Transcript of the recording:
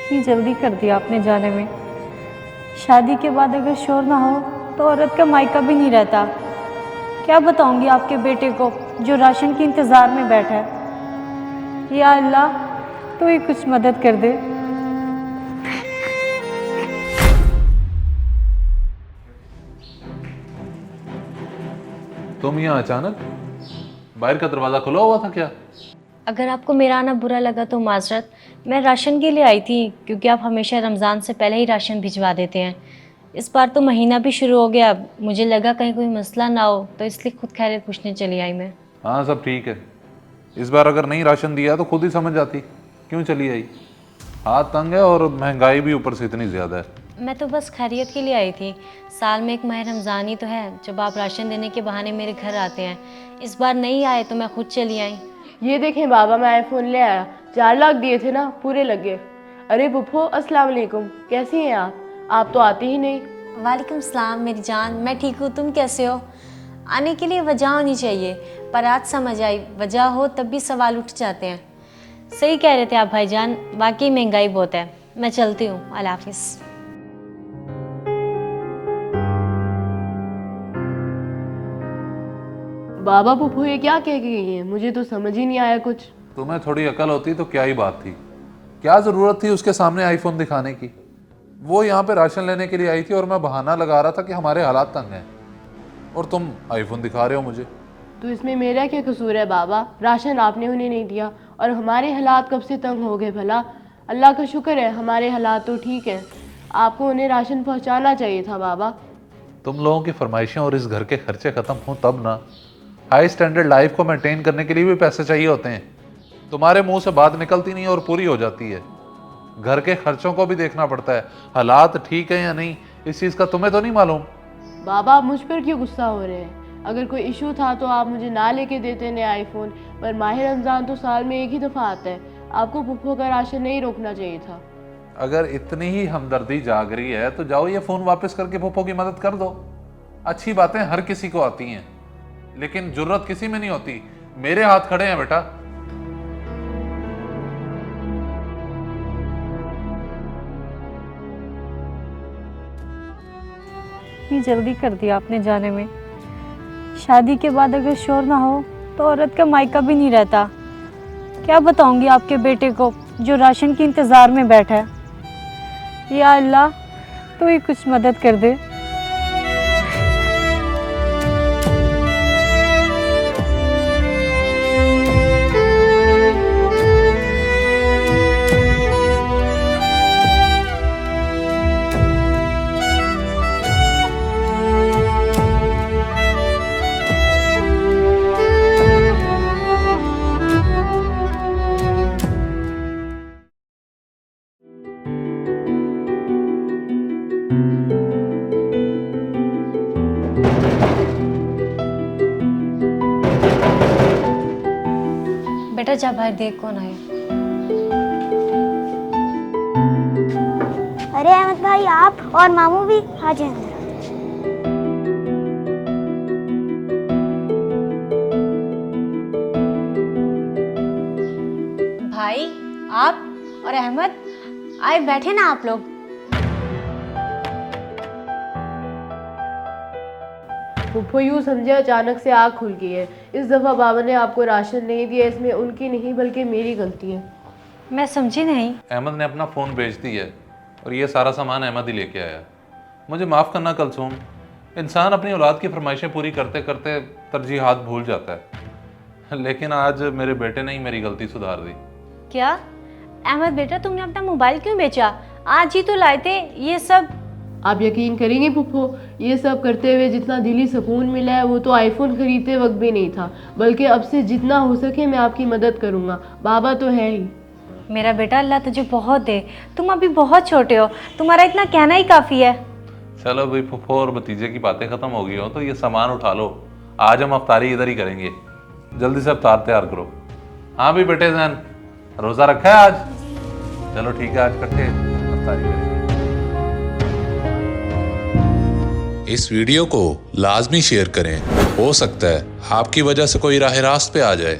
इतनी जल्दी कर दिया आपने जाने में। शादी के बाद अगर शोर ना हो तो औरत का मायका भी नहीं रहता। क्या बताऊंगी आपके बेटे को जो राशन के इंतज़ार में बैठा है। या अल्लाह, तू ही कुछ मदद कर दे। तुम यहाँ अचानक? बाहर का दरवाज़ा खुला हुआ था क्या? अगर आपको मेरा आना बुरा लगा तो माजरत। मैं राशन के लिए आई थी क्योंकि आप हमेशा रमज़ान से पहले ही राशन भिजवा देते हैं। इस बार तो महीना भी शुरू हो गया, मुझे लगा कहीं कोई मसला ना हो, तो इसलिए खुद खैरियत पूछने चली आई मैं। हाँ, सब ठीक है। इस बार अगर नहीं राशन दिया तो खुद ही समझ जाती क्यों चली आई। हाथ तंग है और महंगाई भी ऊपर से इतनी ज़्यादा है। मैं तो बस खैरियत के लिए आई थी। साल में एक माह रमज़ान ही तो है जब आप राशन देने के बहाने मेरे घर आते हैं। इस बार नहीं आए तो मैं खुद चली आई। ये देखें बाबा, मैं आईफोन ले आया। 4 लाख दिए थे ना, पूरे लगे। अरे पुप्पो, अस्सलाम वालेकुम, कैसी हैं आप तो आती ही नहीं। वालेकुम सलाम मेरी जान, मैं ठीक हूँ, तुम कैसे हो? आने के लिए वजह होनी चाहिए, पर आज समझ आई वजह हो तब भी सवाल उठ जाते हैं। सही कह रहे थे आप भाईजान, वाकई महंगाई बहुत है। मैं चलती हूँ, अल्लाह हाफिज़। बाबा पुप्पो ये क्या कह के गई हैं? मुझे तो समझ ही नहीं आया कुछ। तुम्हें थोड़ी अकल होती तो क्या ही बात थी। क्या ज़रूरत थी उसके सामने आईफोन दिखाने की। वो यहाँ पे राशन लेने के लिए आई थी और मैं बहाना लगा रहा था कि हमारे हालात तंग हैं, और तुम आईफोन दिखा रहे हो मुझे। तो इसमें मेरा क्या कसूर है बाबा? राशन आपने उन्हें नहीं दिया और हमारे हालात कब से तंग हो गए भला? अल्लाह का शुक्र है हमारे हालात तो ठीक है। आपको उन्हें राशन पहुंचाना चाहिए था बाबा। तुम लोगों की फरमाइशें और इस घर के खर्चे ख़त्म हों तब ना। हाई स्टैंडर्ड लाइफ को मेंटेन करने के लिए भी पैसे चाहिए होते हैं। तुम्हारे मुंह से बात निकलती नहीं और पूरी हो जाती है। घर के खर्चों को भी देखना पड़ता है। हालात ठीक है या नहीं, इस चीज़ का तुम्हें तो नहीं मालूम। बाबा आप मुझ पर क्यों गुस्सा हो रहे हैं? अगर कोई इशू था तो आप मुझे ना लेके देते नए आईफोन। पर माह रमज़ान तो साल में एक ही दफ़ा आता है। आपको पुप्पो का राशन नहीं रोकना चाहिए था। अगर इतनी ही हमदर्दी जाग रही है तो जाओ ये फ़ोन वापस करके पप्पो की मदद कर दो। अच्छी बातें हर किसी को आती हैं, लेकिन जुर्रत किसी में नहीं होती। मेरे हाथ खड़े हैं बेटा। इतनी जल्दी कर दिया आपने जाने में। शादी के बाद अगर शोर ना हो तो औरत का मायका भी नहीं रहता। क्या बताऊंगी आपके बेटे को जो राशन के इंतज़ार में बैठा है। या अल्लाह, तू ही कुछ मदद कर दे। बेटा जा बाहर देख कौन आया। अरे अहमद भाई, आप और मामू भी आ जाए अंदर। भाई, आप और अहमद आए, बैठे ना आप लोग। पुप्पो यूँ समझे अचानक से आँख खुल गई है। इस दफ़ा बाबा ने आपको राशन नहीं दिया, इसमें उनकी नहीं बल्कि मेरी गलती है। मैं समझी नहीं। अहमद ने अपना फ़ोन बेच दिया है और ये सारा सामान अहमद ही लेके आया। मुझे माफ़ करना कलसूम। इंसान अपनी औलाद की फरमाइशें पूरी करते करते तरजीहात भूल जाता है, लेकिन आज मेरे बेटे ने ही मेरी गलती सुधार दी। क्या अहमद बेटा, तुमने अपना मोबाइल क्यों बेचा? आज ही तो लाए थे ये सब। आप यकीन करेंगे पुप्पो, ये सब करते हुए जितना दिली सुकून मिला है वो तो आईफोन खरीदते वक्त भी नहीं था। बल्कि अब से जितना हो सके मैं आपकी मदद करूँगा। बाबा तो है ही। मेरा बेटा, अल्लाह तुझे बहुत दे। तुम अभी बहुत छोटे हो, तुम्हारा इतना कहना ही काफ़ी है। चलो भाई, फुफो और भतीजे की बातें ख़त्म हो गई हो तो ये सामान उठा लो। आज हम अफ्तारी इधर ही करेंगे। जल्दी से अफ्तार तैयार करो। हाँ भी बेटे जैन, रोज़ा रखा है आज? चलो ठीक है, आज इकट्ठे अफ्तारी करेंगे। इस वीडियो को लाजमी शेयर करें। हो सकता है आपकी वजह से कोई राह रास्त पे आ जाए।